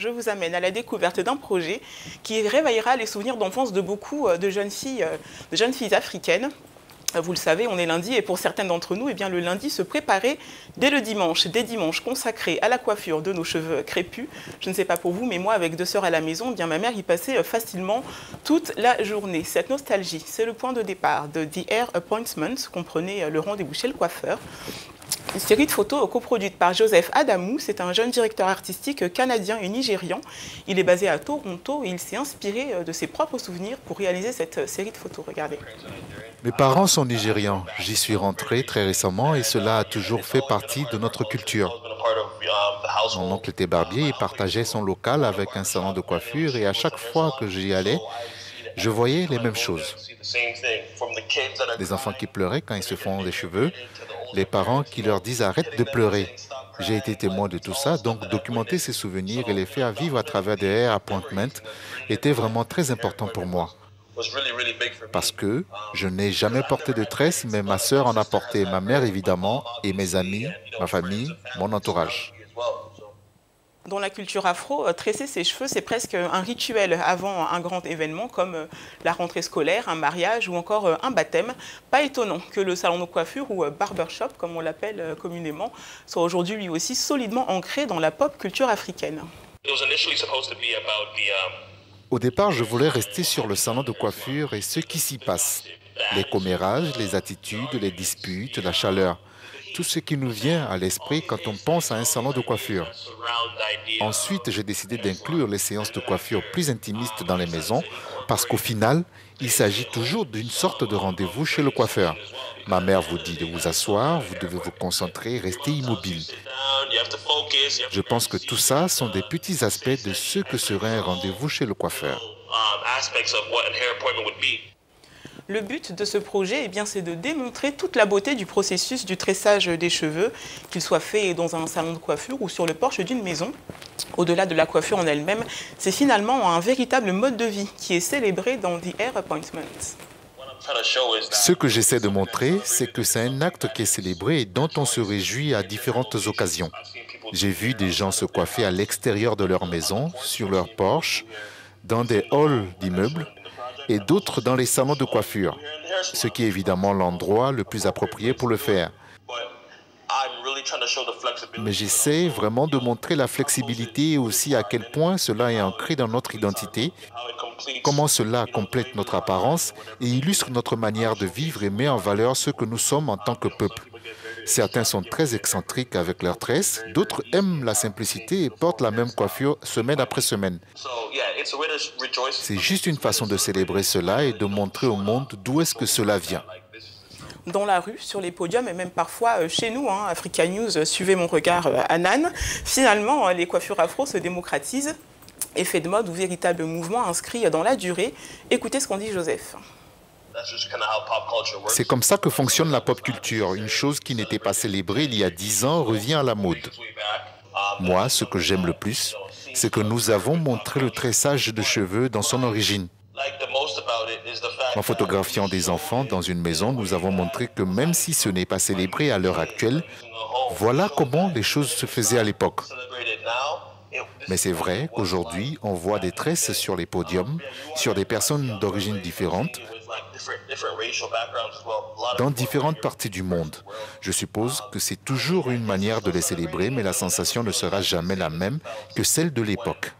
je vous amène à la découverte d'un projet qui réveillera les souvenirs d'enfance de beaucoup de jeunes filles africaines. Vous le savez, on est lundi et pour certaines d'entre nous, eh bien, le lundi se préparait dès le dimanche, des dimanches consacrés à la coiffure de nos cheveux crépus. Je ne sais pas pour vous, mais moi, avec 2 sœurs à la maison, eh bien, ma mère y passait facilement toute la journée. Cette nostalgie, c'est le point de départ de The Hair Appointment, comprenait le rendez-vous chez le coiffeur. Une série de photos coproduite par Joseph Adamou, c'est un jeune directeur artistique canadien et nigérian. Il est basé à Toronto et il s'est inspiré de ses propres souvenirs pour réaliser cette série de photos. Regardez. Mes parents sont nigérians. J'y suis rentré très récemment et cela a toujours fait partie de notre culture. Mon oncle était barbier et partageait son local avec un salon de coiffure et à chaque fois que j'y allais, je voyais les mêmes choses. Des enfants qui pleuraient quand ils se font les cheveux, les parents qui leur disent arrête de pleurer. J'ai été témoin de tout ça, donc documenter ces souvenirs et les faire vivre à travers des hair appointments était vraiment très important pour moi. Parce que je n'ai jamais porté de tresse, mais ma sœur en a porté, ma mère évidemment, et mes amis, ma famille, mon entourage. Dans la culture afro, tresser ses cheveux, c'est presque un rituel avant un grand événement comme la rentrée scolaire, un mariage ou encore un baptême. Pas étonnant que le salon de coiffure ou barbershop, comme on l'appelle communément, soit aujourd'hui lui aussi solidement ancré dans la pop culture africaine. Au départ, je voulais rester sur le salon de coiffure et ce qui s'y passe. Les commérages, les attitudes, les disputes, la chaleur. Tout ce qui nous vient à l'esprit quand on pense à un salon de coiffure. Ensuite, j'ai décidé d'inclure les séances de coiffure plus intimistes dans les maisons parce qu'au final, il s'agit toujours d'une sorte de rendez-vous chez le coiffeur. Ma mère vous dit de vous asseoir, vous devez vous concentrer, rester immobile. Je pense que tout ça sont des petits aspects de ce que serait un rendez-vous chez le coiffeur. Le but de ce projet, eh bien, c'est de démontrer toute la beauté du processus du tressage des cheveux, qu'il soit fait dans un salon de coiffure ou sur le porche d'une maison. Au-delà de la coiffure en elle-même, c'est finalement un véritable mode de vie qui est célébré dans The Hair Appointment. Ce que j'essaie de montrer, c'est que c'est un acte qui est célébré et dont on se réjouit à différentes occasions. J'ai vu des gens se coiffer à l'extérieur de leur maison, sur leur porche, dans des halls d'immeubles, et d'autres dans les salons de coiffure, ce qui est évidemment l'endroit le plus approprié pour le faire. Mais j'essaie vraiment de montrer la flexibilité et aussi à quel point cela est ancré dans notre identité, comment cela complète notre apparence et illustre notre manière de vivre et met en valeur ce que nous sommes en tant que peuple. Certains sont très excentriques avec leurs tresses, d'autres aiment la simplicité et portent la même coiffure semaine après semaine. C'est juste une façon de célébrer cela et de montrer au monde d'où est-ce que cela vient. Dans la rue, sur les podiums et même parfois chez nous, Africa News, suivez mon regard Anan, finalement les coiffures afro se démocratisent, effet de mode ou véritable mouvement inscrit dans la durée. Écoutez ce qu'en dit Joseph. C'est comme ça que fonctionne la pop culture. Une chose qui n'était pas célébrée il y a 10 ans revient à la mode. Moi, ce que j'aime le plus, c'est que nous avons montré le tressage de cheveux dans son origine. En photographiant des enfants dans une maison, nous avons montré que même si ce n'est pas célébré à l'heure actuelle, voilà comment les choses se faisaient à l'époque. Mais c'est vrai qu'aujourd'hui, on voit des tresses sur les podiums, sur des personnes d'origine différentes, dans différentes parties du monde. Je suppose que c'est toujours une manière de les célébrer, mais la sensation ne sera jamais la même que celle de l'époque.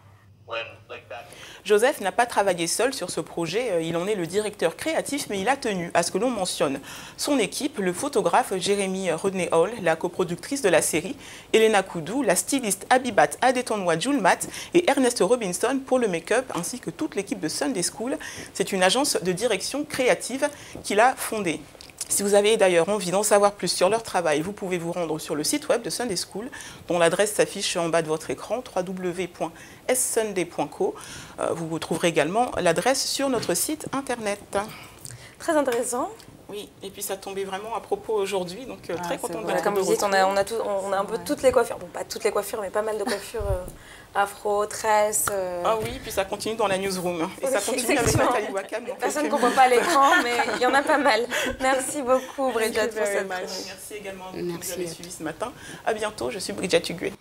Joseph n'a pas travaillé seul sur ce projet, il en est le directeur créatif, mais il a tenu à ce que l'on mentionne son équipe, le photographe Jérémy Rodney Hall, la coproductrice de la série, Elena Koudou, la styliste Abibat Adetonwa Julmat et Ernest Robinson pour le make-up, ainsi que toute l'équipe de Sunday School. C'est une agence de direction créative qu'il a fondée. Si vous avez d'ailleurs envie d'en savoir plus sur leur travail, vous pouvez vous rendre sur le site web de Sunday School, dont l'adresse s'affiche en bas de votre écran, www.ssunday.co. Vous trouverez également l'adresse sur notre site internet. Très intéressant. Oui, et puis ça tombait vraiment à propos aujourd'hui, donc très contente de comme vous dites, on a un peu toutes les coiffures, bon pas toutes les coiffures, mais pas mal de coiffures afro, tresses. Ah oui, puis ça continue dans la newsroom, et ça continue avec Nathalie Wakam. Personne ne comprend pas l'écran, mais il y en a pas mal. Merci beaucoup Bridget pour cette chronique. Merci également à vous qui nous avez suivis ce matin. À bientôt, je suis Bridget Ugué.